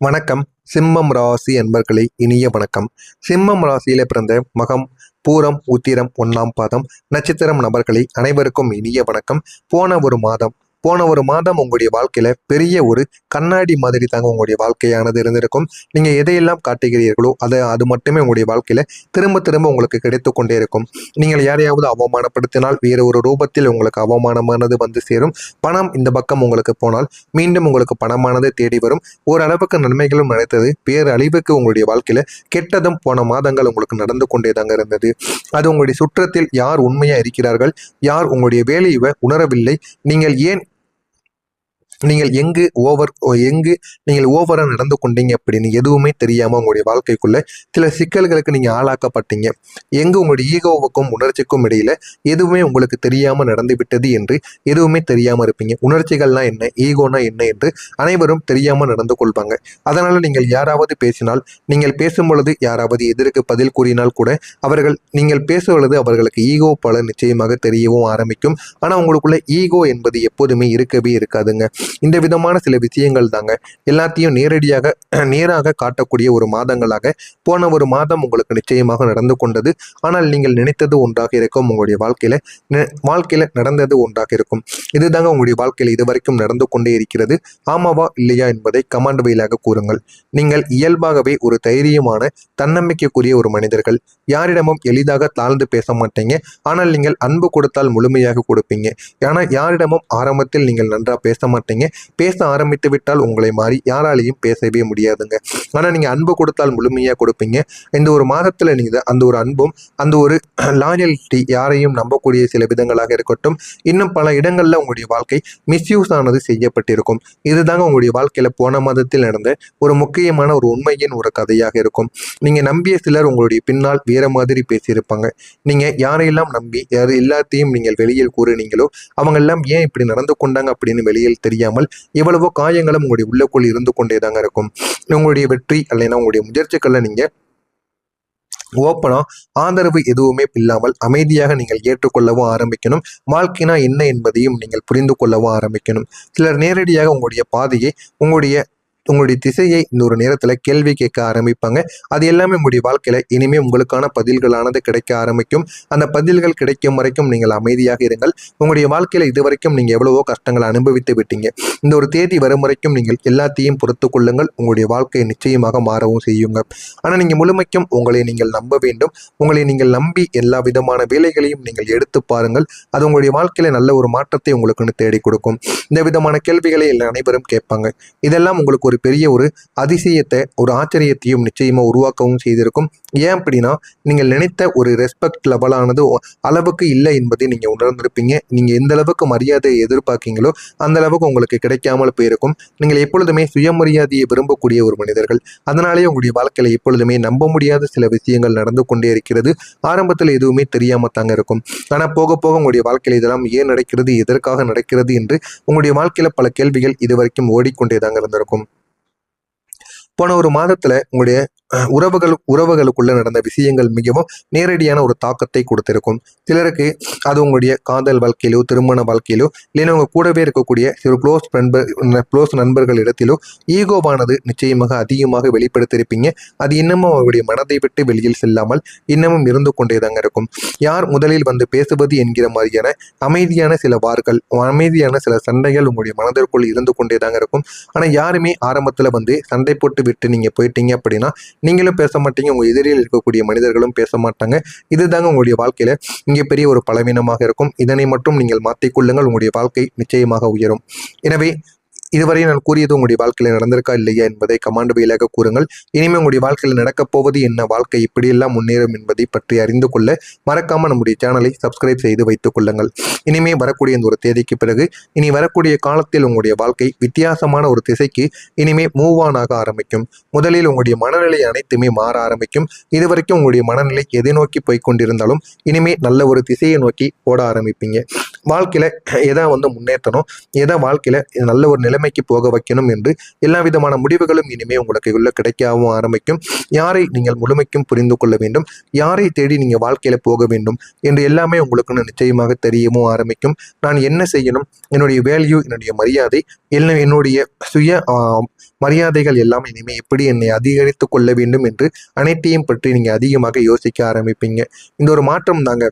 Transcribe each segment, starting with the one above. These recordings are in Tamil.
வணக்கம். சிம்மம் ராசி அன்பர்களே, இனிய வணக்கம். சிம்மம் ராசியில பிறந்த மகம், பூரம், உத்திரம், ஒன்னாம் பாதம் நட்சத்திரம் நபர்களை அனைவருக்கும் இனிய வணக்கம். போன ஒரு மாதம் உங்களுடைய வாழ்க்கையில பெரிய ஒரு கண்ணாடி மாதிரி தாங்க உங்களுடைய வாழ்க்கையானது இருந்திருக்கும். நீங்க எதையெல்லாம் காட்டுகிறீர்களோ அது மட்டுமே உங்களுடைய வாழ்க்கையில திரும்ப திரும்ப உங்களுக்கு கிடைத்து கொண்டே இருக்கும். நீங்கள் யாரையாவது அவமானப்படுத்தினால் வேறு ஒரு ரூபத்தில் உங்களுக்கு அவமானமானது வந்து சேரும். பணம் இந்த பக்கம் உங்களுக்கு போனால் மீண்டும் உங்களுக்கு பணமானது தேடி வரும். ஓரளவுக்கு நன்மைகளும் நடத்தது, பேரழிவுக்கு உங்களுடைய வாழ்க்கையில கெட்டதும் போன மாதங்கள் உங்களுக்கு நடந்து கொண்டே தாங்க இருந்தது. அது உங்களுடைய சுற்றத்தில் யார் உண்மையா இருக்கிறார்கள், யார் உங்களுடைய வேலையை உணரவில்லை, நீங்கள் எங்கு நீங்கள் ஓவரா நடந்து கொண்டீங்க அப்படின்னு எதுவுமே தெரியாம உங்களுடைய வாழ்க்கைக்குள்ள சில சிக்கல்களுக்கு நீங்க ஆளாக்கப்பட்டீங்க. எங்கு உங்களுடைய ஈகோவுக்கும் உணர்ச்சிக்கும் இடையில எதுவுமே உங்களுக்கு தெரியாம நடந்து விட்டது என்று எதுவுமே தெரியாம இருப்பீங்க. உணர்ச்சிகள்னா என்ன, ஈகோனா என்ன என்று அனைவரும் தெரியாம நடந்து கொள்வாங்க. அதனால நீங்கள் யாராவது பேசினால், நீங்கள் பேசும் பொழுது யாராவது எதிர்க்கு பதில் கூறினால் கூட நீங்கள் பேசுவது அவர்களுக்கு ஈகோ பல நிச்சயமாக தெரியவும் ஆரம்பிக்கும். ஆனா உங்களுக்குள்ள ஈகோ என்பது எப்போதுமே இருக்கவே இருக்காதுங்க. இந்த விதமான சில விஷயங்கள் தாங்க எல்லாத்தையும் நேராக காட்டக்கூடிய ஒரு மாதங்களாக போன ஒரு மாதம் உங்களுக்கு நிச்சயமாக நடந்து கொண்டது. ஆனால் நீங்கள் நினைத்தது ஒன்றாக இருக்கும், உங்களுடைய வாழ்க்கையில நடந்தது ஒன்றாக இருக்கும். இதுதாங்க உங்களுடைய வாழ்க்கையில இதுவரைக்கும் நடந்து கொண்டே இருக்கிறது. ஆமாவா இல்லையா என்பதை கமெண்ட் வாயிலாக கூறுங்கள். நீங்கள் இயல்பாகவே ஒரு தைரியமான தன்னம்பிக்கைக்குரிய ஒரு மனிதர்கள். யாரிடமும் எளிதாக தாழ்ந்து பேச மாட்டீங்க. ஆனால் நீங்கள் அன்பு கொடுத்தால் முழுமையாக கொடுப்பீங்க. ஆனால் யாரிடமும் ஆரம்பத்தில் நீங்கள் நன்றா பேச மாட்டீங்க. பேச ஆரம்பித்து விட்டால் உங்களை மாறி யாராலையும் பேசவே முடியாதுங்க. ஆனா நீங்க அன்பு கொடுத்தால் முழுமையா கொடுப்பீங்க. இந்த ஒரு மாதத்துல நீங்க அந்த ஒரு அன்பும் அந்த ஒரு லாயல்டி, யாரையும் நம்பக்கூடிய சில விதங்களாக இருக்கட்டும், இன்னும் பல இடங்கள்ல உங்களுடைய வாழ்க்கை மிஸ்யூஸ் ஆனது செய்யப்பட்டிருக்கும். இதுதாங்க உங்களுடைய வாழ்க்கையில போன மாதத்தில் நடந்த ஒரு முக்கியமான ஒரு உண்மையின் ஒரு கதையாக இருக்கும். நீங்க நம்பிய சிலர் உங்களுடைய பின்னால் வேற மாதிரி பேசியிருப்பாங்க. நீங்க யாரையெல்லாம் நம்பி எல்லாத்தையும் நீங்கள் வெளியில் கூறினீங்களோ அவங்க எல்லாம் ஏன் இப்படி நடந்து கொண்டாங்க அப்படின்னு வெளியில் தெரியாமல் எவ்வளவோ காயங்களும் உங்களுடைய உள்ளக்குள் இருந்து கொண்டே தாங்க இருக்கும். உங்களுடைய வெற்றி அல்லைன்னா உங்களுடைய முயற்சிகள்ல நீங்க ஓப்பனா ஆதரவு எதுவுமே இல்லாமல் அமைதியாக நீங்கள் ஏற்றுக்கொள்ளவும் ஆரம்பிக்கணும். வாழ்க்கைனா என்ன என்பதையும் நீங்கள் புரிந்து கொள்ளவும் ஆரம்பிக்கணும். சிலர் நேரடியாக உங்களுடைய பாதையை, உங்களுடைய திசையை இந்த ஒரு நேரத்துல கேள்வி கேட்க ஆரம்பிப்பாங்க. அது எல்லாமே உங்களுடைய வாழ்க்கையில இனிமே உங்களுக்கான பதில்களானது கிடைக்க ஆரம்பிக்கும். அந்த பதில்கள் கிடைக்கும் வரைக்கும் நீங்கள் அமைதியாக இருங்கள். உங்களுடைய வாழ்க்கையில இதுவரைக்கும் நீங்க எவ்வளவோ கஷ்டங்களை அனுபவித்து விட்டீங்க. இந்த ஒரு தேதி வரும் வரைக்கும் நீங்கள் எல்லாத்தையும் பொறுத்து கொள்ளுங்கள். உங்களுடைய வாழ்க்கையை நிச்சயமாக மாறவும் செய்யுங்க. ஆனா நீங்க முழுமைக்கும் உங்களை நீங்கள் நம்ப வேண்டும். உங்களை நீங்கள் நம்பி எல்லா விதமான வேலைகளையும் நீங்கள் எடுத்து பாருங்கள். அது உங்களுடைய வாழ்க்கையில நல்ல ஒரு மாற்றத்தை உங்களுக்குன்னு தேடி கொடுக்கும். இந்த விதமான கேள்விகளை அனைவரும் கேட்பாங்க. இதெல்லாம் உங்களுக்கு ஒரு பெரிய ஒரு அதிசயத்தை, ஒரு ஆச்சரியத்தையும் நிச்சயமா உருவாக்கவும் செய்திருக்கும். ஏன் அப்படின்னா நீங்கள் நினைத்த ஒரு ரெஸ்பெக்ட் லெவலானது அளவுக்கு இல்லை என்பதை நீங்க உணர்ந்திருப்பீங்க. நீங்க எந்த அளவுக்கு மரியாதையை எதிர்பார்க்கீங்களோ அந்த அளவுக்கு உங்களுக்கு கிடைக்காமல் போயிருக்கும். நீங்கள் எப்பொழுதுமே சுயமரியாதையை விரும்பக்கூடிய ஒரு மனிதர்கள். அதனாலேயே உங்களுடைய வாழ்க்கையில எப்பொழுதுமே நம்ப முடியாத சில விஷயங்கள் நடந்து கொண்டே இருக்கிறது. ஆரம்பத்தில் எதுவுமே தெரியாம தாங்க இருக்கும். ஆனா போக போக உங்களுடைய வாழ்க்கையில இதெல்லாம் ஏன் நடக்கிறது, எதற்காக நடக்கிறது என்று உங்களுடைய வாழ்க்கையில பல கேள்விகள் இதுவரைக்கும் ஓடிக்கொண்டே தாங்க இருந்திருக்கும். போன ஒரு மாதத்துல உங்களுடைய உறவுகளுக்குள்ள நடந்த விஷயங்கள் மிகவும் நேரடியான ஒரு தாக்கத்தை கொடுத்திருக்கும். சிலருக்கு அது உங்களுடைய காதல் வாழ்க்கையிலோ, திருமண வாழ்க்கையிலோ, இல்லைன்னா உங்க கூடவே இருக்கக்கூடிய சில க்ளோஸ் நண்பர்கள் இடத்திலோ ஈகோவானது நிச்சயமாக அதிகமாக வெளிப்படுத்தியிருப்பீங்க. அது இன்னமும் அவருடைய மனதை விட்டு வெளியில் செல்லாமல் இன்னமும் இருந்து கொண்டே தாங்க இருக்கும். யார் முதலில் வந்து பேசுவது என்கிற மாதிரியான அமைதியான சில சண்டைகள் உங்களுடைய மனதிற்குள் இருந்து கொண்டே தாங்க இருக்கும். ஆனா யாருமே ஆரம்பத்துல வந்து சண்டை போட்டு விட்டு நீங்க போயிட்டீங்க அப்படின்னா நீங்களும் பேச மாட்டீங்க, உங்க எதிரில் இருக்கக்கூடிய மனிதர்களும் பேச மாட்டாங்க. இதுதாங்க உங்களுடைய வாழ்க்கையில இங்கே பெரிய ஒரு பலவீனமாக இருக்கும். இதனை மட்டும் நீங்கள் மாற்றிக்கொள்ளுங்கள். உங்களுடைய வாழ்க்கை நிச்சயமாக உயரும். எனவே இதுவரை நான் கூறியது உங்களுடைய வாழ்க்கையில நடந்திருக்கா இல்லையா என்பதை கமாண்ட் வாயிலாக கூறுங்கள். இனிமேல் உங்களுடைய வாழ்க்கையில் நடக்கப் போவது என்ன, வாழ்க்கை இப்படியெல்லாம் முன்னேறும் என்பதை பற்றி அறிந்து கொள்ள மறக்காம நம்முடைய சேனலை சப்ஸ்கிரைப் செய்து வைத்துக் கொள்ளுங்கள். இனிமே வரக்கூடிய இந்த ஒரு தேதிக்கு பிறகு இனி வரக்கூடிய காலத்தில் உங்களுடைய வாழ்க்கை வித்தியாசமான ஒரு திசைக்கு இனிமே மூவ் ஆன் ஆக ஆரம்பிக்கும். முதலில் உங்களுடைய மனநிலை அனைத்துமே மாற ஆரம்பிக்கும். இதுவரைக்கும் உங்களுடைய மனநிலை எதை நோக்கி போய்கொண்டிருந்தாலும் இனிமே நல்ல ஒரு திசையை நோக்கி ஓட ஆரம்பிப்பீங்க. வாழ்க்கையில எதை வந்து முன்னேற்றணும், எதை வாழ்க்கையில நல்ல ஒரு நிலை நிலைமைக்கு போக வைக்கணும் என்று எல்லா விதமான முடிவுகளும் இனிமே உங்களுக்கு உள்ள கிடைக்கவும் ஆரம்பிக்கும். யாரை நீங்கள் முழுமைக்கும் புரிந்து கொள்ள வேண்டும், யாரை தேடி நீங்க வாழ்க்கையில போக வேண்டும் என்று எல்லாமே உங்களுக்கு நிச்சயமாக தெரியவும் ஆரம்பிக்கும். நான் என்ன செய்யணும், என்னுடைய வேல்யூ, என்னுடைய மரியாதை, என்னுடைய சுய மரியாதைகள் எல்லாம் இனிமே எப்படி என்னை அதிகரித்து கொள்ள வேண்டும் என்று அனைத்தையும் பற்றி நீங்க அதிகமாக யோசிக்க ஆரம்பிப்பீங்க. இந்த ஒரு மாற்றம் தாங்க,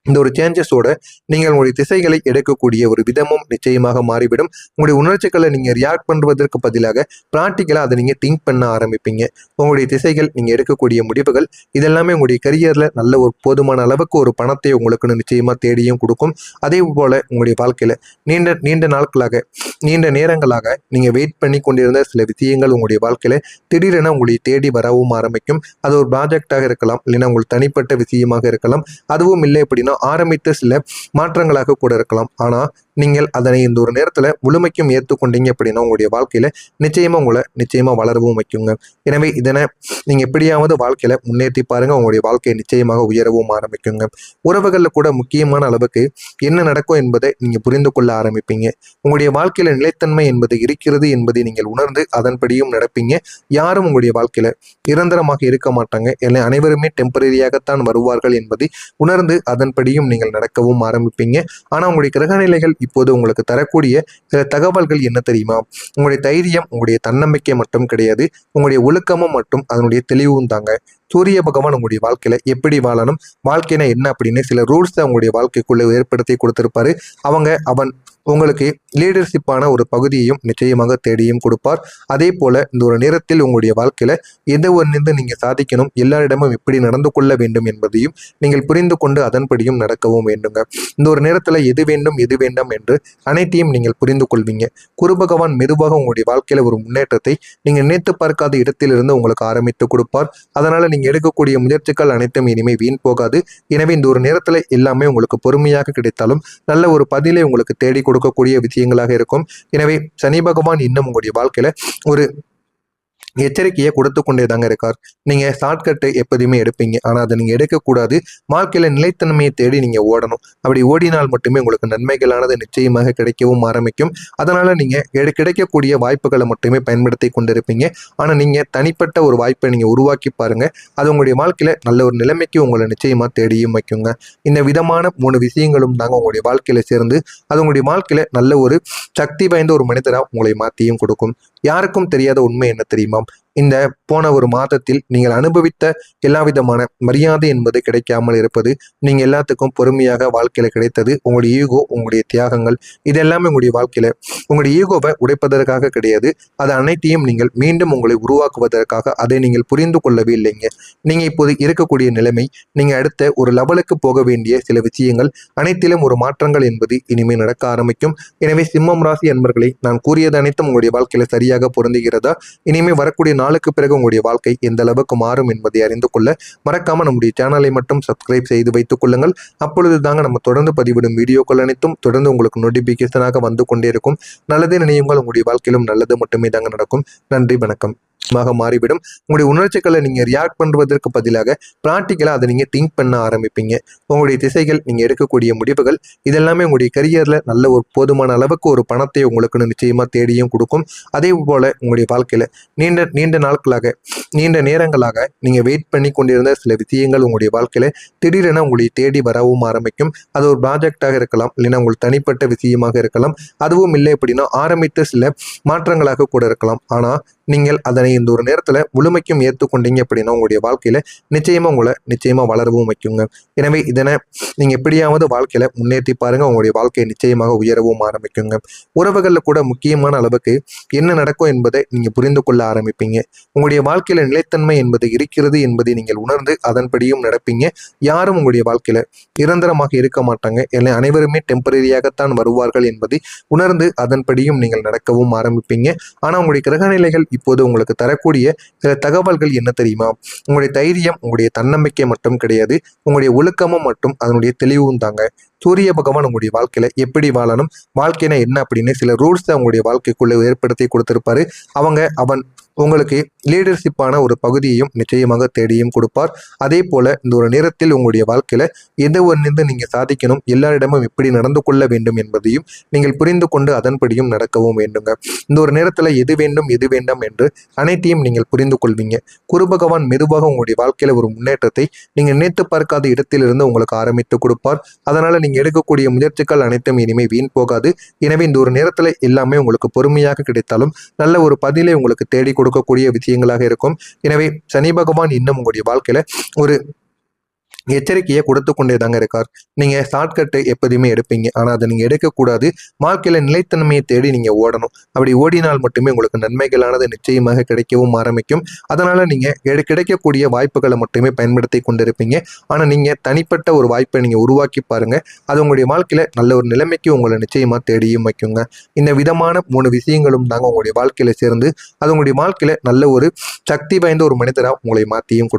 இந்த ஒரு சேஞ்சஸோட நீங்கள் உங்களுடைய திசைகளை எடுக்கக்கூடிய ஒரு விதமும் நிச்சயமாக மாறிவிடும். உங்களுடைய உணர்ச்சிகளை நீங்க ரியாக்ட் பண்ணுவதற்கு பதிலாக பிராக்டிக்கலா அதை நீங்க திங்க் பண்ண ஆரம்பிப்பீங்க. உங்களுடைய திசைகள், நீங்க எடுக்கக்கூடிய முடிவுகள் இதெல்லாமே உங்களுடைய கரியர்ல நல்ல ஒரு போதுமான அளவுக்கு ஒரு பணத்தை உங்களுக்கு நிச்சயமா தேடியும் கொடுக்கும். அதே போல உங்களுடைய வாழ்க்கையில நீண்ட நீண்ட நாட்களாக, நீண்ட நேரங்களாக நீங்க வெயிட் பண்ணி கொண்டிருந்த சில விஷயங்கள் உங்களுடைய வாழ்க்கையில திடீரென உங்களை தேடி வரவும் ஆரம்பிக்கும். அது ஒரு ப்ராஜெக்டாக இருக்கலாம், இல்லைன்னா உங்களுக்கு தனிப்பட்ட விஷயமாக இருக்கலாம். அதுவும் இல்லை அப்படின்னா ஆரம்பித்த சில மாற்றங்களாக கூட இருக்கலாம். ஆனா நீங்கள் அதனை இந்த ஒரு நேரத்துல முழுமைக்கும் ஏற்றுக்கொண்டீங்க அப்படின்னா உங்களுடைய வாழ்க்கையில நிச்சயமா வளரவும் வைக்குங்க. எனவே இதனை நீங்க எப்படியாவது வாழ்க்கையில முன்னேற்றி பாருங்க, உங்களுடைய வாழ்க்கையை நிச்சயமாக உயரவும் ஆரம்பிக்குங்க. உறவுகள்ல கூட முக்கியமான அளவுக்கு என்ன நடக்கும் என்பதை நீங்க புரிந்து கொள்ள ஆரம்பிப்பீங்க. உங்களுடைய வாழ்க்கையில நிலைத்தன்மை என்பது இருக்கிறது என்பதை நீங்கள் உணர்ந்து அதன்படியும் நடப்பீங்க. யாரும் உங்களுடைய வாழ்க்கையில நிரந்தரமாக இருக்க மாட்டாங்க, இல்லை அனைவருமே டெம்பரரியாகத்தான் வருவார்கள் என்பதை உணர்ந்து அதன்படியும் நீங்கள் நடக்கவும் ஆரம்பிப்பீங்க. ஆனா உங்களுடைய கிரகநிலைகள் இப்போது உங்களுக்கு தரக்கூடிய சில தகவல்கள் என்ன தெரியுமா? உங்களுடைய தைரியம், உங்களுடைய தன்னம்பிக்கை மட்டும் கிடையாது, உங்களுடைய ஒழுக்கமும் மற்றும் அதனுடைய தெளிவும் தாங்க. சூரிய பகவான் உங்களுடைய வாழ்க்கையில எப்படி வாழணும், வாழ்க்கைனா என்ன அப்படின்னு சில ரூல்ஸை உங்களுடைய வாழ்க்கைக்குள்ள ஏற்படுத்தி கொடுத்திருப்பாரு. அவன் உங்களுக்கு லீடர்ஷிப்பான ஒரு பகுதியையும் நிச்சயமாக தேடியும் கொடுப்பார். அதே போல இந்த ஒரு நேரத்தில் உங்களுடைய வாழ்க்கையில எதை ஒன்று நீங்க சாதிக்கணும், எல்லாரிடமும் எப்படி நடந்து கொள்ள வேண்டும் என்பதையும் நீங்கள் புரிந்து கொண்டு அதன்படியும் நடக்கவும் வேண்டுங்க. இந்த ஒரு நேரத்துல எது வேண்டும் எது வேண்டாம் என்று அனைத்தையும் நீங்கள் புரிந்து கொள்வீங்க. குரு பகவான் மெதுவாக உங்களுடைய வாழ்க்கையில ஒரு முன்னேற்றத்தை நீங்க நினைத்து பார்க்காத இடத்திலிருந்து உங்களுக்கு ஆரம்பித்து கொடுப்பார். அதனால நீங்க எடுக்கக்கூடிய முயற்சிகள் அனைத்தும் இனிமே வீண் போகாது. எனவே இந்த ஒரு நேரத்துல எல்லாமே உங்களுக்கு பொறுமையாக கிடைத்தாலும் நல்ல ஒரு பதிலை உங்களுக்கு தேடி கொடுக்கக்கூடிய விஷயங்களாக இருக்கும். எனவே சனி பகவான் இன்னும் உங்களுடைய வாழ்க்கையில ஒரு எச்சரிக்கையை கொடுத்து கொண்டே தாங்க இருக்கார். நீங்க ஷார்ட்கட்டு எப்போதுமே எடுப்பீங்க, ஆனா அதை நீங்க எடுக்கக்கூடாது. வாழ்க்கையில நிலைத்தன்மையை தேடி நீங்க ஓடணும். அப்படி ஓடினால் மட்டுமே உங்களுக்கு நன்மைகளானது நிச்சயமாக கிடைக்கவும் ஆரம்பிக்கும். அதனால நீங்க கிடைக்கக்கூடிய வாய்ப்புகளை மட்டுமே பயன்படுத்தி கொண்டிருப்பீங்க. ஆனா நீங்க தனிப்பட்ட ஒரு வாய்ப்பை நீங்க உருவாக்கி பாருங்க, அது உங்களுடைய வாழ்க்கையில நல்ல ஒரு நிலைமைக்கு உங்களை நிச்சயமா தேடியும் வைக்குங்க. இந்த விதமான 3 விஷயங்களும் தாங்க உங்களுடைய வாழ்க்கையில சேர்ந்து அது உங்களுடைய வாழ்க்கையில நல்ல ஒரு சக்தி வாய்ந்த ஒரு மனிதரா உங்களை மாற்றியும் கொடுக்கும். யாருக்கும் தெரியாத உண்மை என்ன தெரியுமா? இந்த போன ஒரு மாதத்தில் நீங்கள் அனுபவித்த எல்லா விதமான மரியாதை என்பது கிடைக்காமல் இருப்பது, நீங்க எல்லாத்துக்கும் பொறுமையாக வாழ்க்கையில கிடைத்தது உங்களுடைய ஈகோ, உங்களுடைய தியாகங்கள், இது எல்லாமே உங்களுடைய வாழ்க்கையில உங்களுடைய ஈகோவை உடைப்பதற்காக கிடையாது. அது அனைத்தையும் நீங்கள் மீண்டும் உங்களை உருவாக்குவதற்காக. அதை நீங்கள் புரிந்து கொள்ளவே இல்லைங்க. நீங்க இப்போது இருக்கக்கூடிய நிலைமை, நீங்க அடுத்த ஒரு லெவலுக்கு போக வேண்டிய சில விஷயங்கள் அனைத்திலும் ஒரு மாற்றங்கள் என்பது இனிமேல் நடக்க ஆரம்பிக்கும். எனவே சிம்மம் ராசி அன்பர்களை நான் கூறியது அனைத்தும் உங்களுடைய வாழ்க்கையில சரியாக பொருந்துகிறதா? இனிமே வரக்கூடிய நாளுக்கு பிறகு உங்களுடைய வாழ்க்கை எந்த அளவுக்கு மாறும் என்பதை அறிந்து கொள்ள மறக்காம நம்முடைய சேனலை மட்டும் சப்ஸ்கிரைப் செய்து வைத்துக் கொள்ளுங்கள். அப்பொழுது தாங்க நம்ம தொடர்ந்து பதிவிடும் வீடியோக்கள் அனைத்தும் தொடர்ந்து உங்களுக்கு நோட்டிபிகேஷனாக வந்து கொண்டே இருக்கும். நல்லதே நினையுங்கள், உங்களுடைய வாழ்க்கையிலும் நல்லது மட்டுமே தாங்க நடக்கும். நன்றி, வணக்கம். மாறிவிடும். உங்களுடைய உணர்ச்சிகளை நீங்க ரியாக்ட் பண்ணுவதற்கு பதிலாக பிராக்டிக்கலா அதை நீங்க திங்க் பண்ண ஆரம்பிப்பீங்க. உங்களுடைய திசைகள், நீங்க எடுக்கக்கூடிய முடிவுகள் இதெல்லாமே உங்களுடைய கரியர்ல நல்ல ஒரு போதுமான அளவுக்கு ஒரு பணத்தை உங்களுக்கு நிச்சயமா தேடியும் கொடுக்கும். அதே போல உங்களுடைய வாழ்க்கையில நீண்ட நீண்ட நாட்களாக, நீண்ட நேரங்களாக நீங்க வெயிட் பண்ணி கொண்டிருந்த சில விஷயங்கள் உங்களுடைய வாழ்க்கையில திடீரென உங்களை தேடி வரவும் ஆரம்பிக்கும். அது ஒரு ப்ராஜெக்டாக இருக்கலாம், இல்லைன்னா உங்களுக்கு தனிப்பட்ட விஷயமாக இருக்கலாம். அதுவும் இல்லை அப்படின்னா ஆரம்பித்த சில மாற்றங்களாக கூட இருக்கலாம். ஆனா நீங்கள் அதனை இந்த ஒரு நேரத்துல முழுமைக்கும் ஏற்றுக்கொண்டீங்க அப்படின்னா உங்களுடைய வாழ்க்கையில நிச்சயமா வளரவும் வைக்குங்க. எனவே இதனை நீங்க எப்படியாவது வாழ்க்கையில முன்னேற்றி பாருங்க, உங்களுடைய வாழ்க்கையை நிச்சயமாக உயரவும் ஆரம்பிக்குங்க. உறவுகள்ல கூட முக்கியமான அளவுக்கு என்ன நடக்கும் என்பதை நீங்க புரிந்து கொள்ள ஆரம்பிப்பீங்க. உங்களுடைய வாழ்க்கையில நிலைத்தன்மை என்பது இருக்கிறது என்பதை நீங்கள் உணர்ந்து அதன்படியும் நடப்பீங்க. யாரும் உங்களுடைய வாழ்க்கையில நிரந்தரமாக இருக்க மாட்டாங்க, இல்லை அனைவருமே டெம்பரரியாகத்தான் வருவார்கள் என்பதை உணர்ந்து அதன்படியும் நீங்கள் நடக்கவும் ஆரம்பிப்பீங்க. ஆனா உங்களுடைய கிரகநிலைகள் இப்போது உங்களுக்கு தரக்கூடிய சில தகவல்கள் என்ன தெரியுமா? உங்களுடைய தைரியம், உங்களுடைய தன்னம்பிக்கை மட்டும் கிடையாது, உங்களுடைய ஒழுக்கமும் மற்றும் அதனுடைய தெளிவும் தாங்க. சூரிய பகவான் உங்களுடைய வாழ்க்கையில எப்படி வாழணும், வாழ்க்கைனா என்ன அப்படின்னு சில ரூல்ஸை உங்களுடைய வாழ்க்கைக்குள்ள ஏற்படுத்தி கொடுத்திருப்பாரு. அவன் உங்களுக்கு லீடர்ஷிப்பான ஒரு பகுதியையும் நிச்சயமாக தேடியும் கொடுப்பார். அதே போல இந்த ஒரு நேரத்தில் உங்களுடைய வாழ்க்கையில எதை ஒன்று நீங்க சாதிக்கணும், எல்லாரிடமும் எப்படி நடந்து கொள்ள வேண்டும் என்பதையும் நீங்கள் புரிந்து கொண்டு அதன்படியும் நடக்கவும் வேண்டுங்க. இந்த ஒரு நேரத்துல எது வேண்டும் எது வேண்டாம் என்று அனைத்தையும் நீங்கள் புரிந்து கொள்வீங்க. குரு பகவான் மெதுவாக உங்களுடைய வாழ்க்கையில ஒரு முன்னேற்றத்தை நீங்க நினைத்து பார்க்காத இடத்திலிருந்து உங்களுக்கு ஆரம்பித்து கொடுப்பார். அதனால நீங்க எடுக்கக்கூடிய முயற்சிகள் அனைத்தும் இனிமே வீண் போகாது. எனவே இந்த ஒரு நேரத்துல எல்லாமே உங்களுக்கு பொறுமையாக கிடைத்தாலும் நல்ல ஒரு பதிலை உங்களுக்கு தேடி கொடுக்கக்கூடிய விஷயங்களாக இருக்கும். எனவே சனி பகவான் இன்னும் உங்களுடைய வாழ்க்கையில ஒரு எச்சரிக்கையை கொடுத்து கொண்டே தாங்க இருக்கார். நீங்க ஷார்ட்கட்டு எப்போதுமே எடுப்பீங்க, ஆனா அதை நீங்க எடுக்கக்கூடாது. வாழ்க்கையில நிலைத்தன்மையை தேடி நீங்க ஓடணும். அப்படி ஓடினால் மட்டுமே உங்களுக்கு நன்மைகளானது நிச்சயமாக கிடைக்கவும் ஆரம்பிக்கும். அதனால நீங்க கிடைக்கக்கூடிய வாய்ப்புகளை மட்டுமே பயன்படுத்தி கொண்டிருப்பீங்க. ஆனா நீங்க தனிப்பட்ட ஒரு வாய்ப்பை நீங்க உருவாக்கி பாருங்க. அது உங்களுடைய வாழ்க்கையில நல்ல ஒரு நிலைமைக்கு உங்களை நிச்சயமா தேடியும் வைக்குங்க. இந்த விதமான 3 விஷயங்களும் தாங்க உங்களுடைய வாழ்க்கையில சேர்ந்து அது உங்களுடைய வாழ்க்கையில நல்ல ஒரு சக்தி வாய்ந்த ஒரு மனிதரா உங்களை மாற்றியும்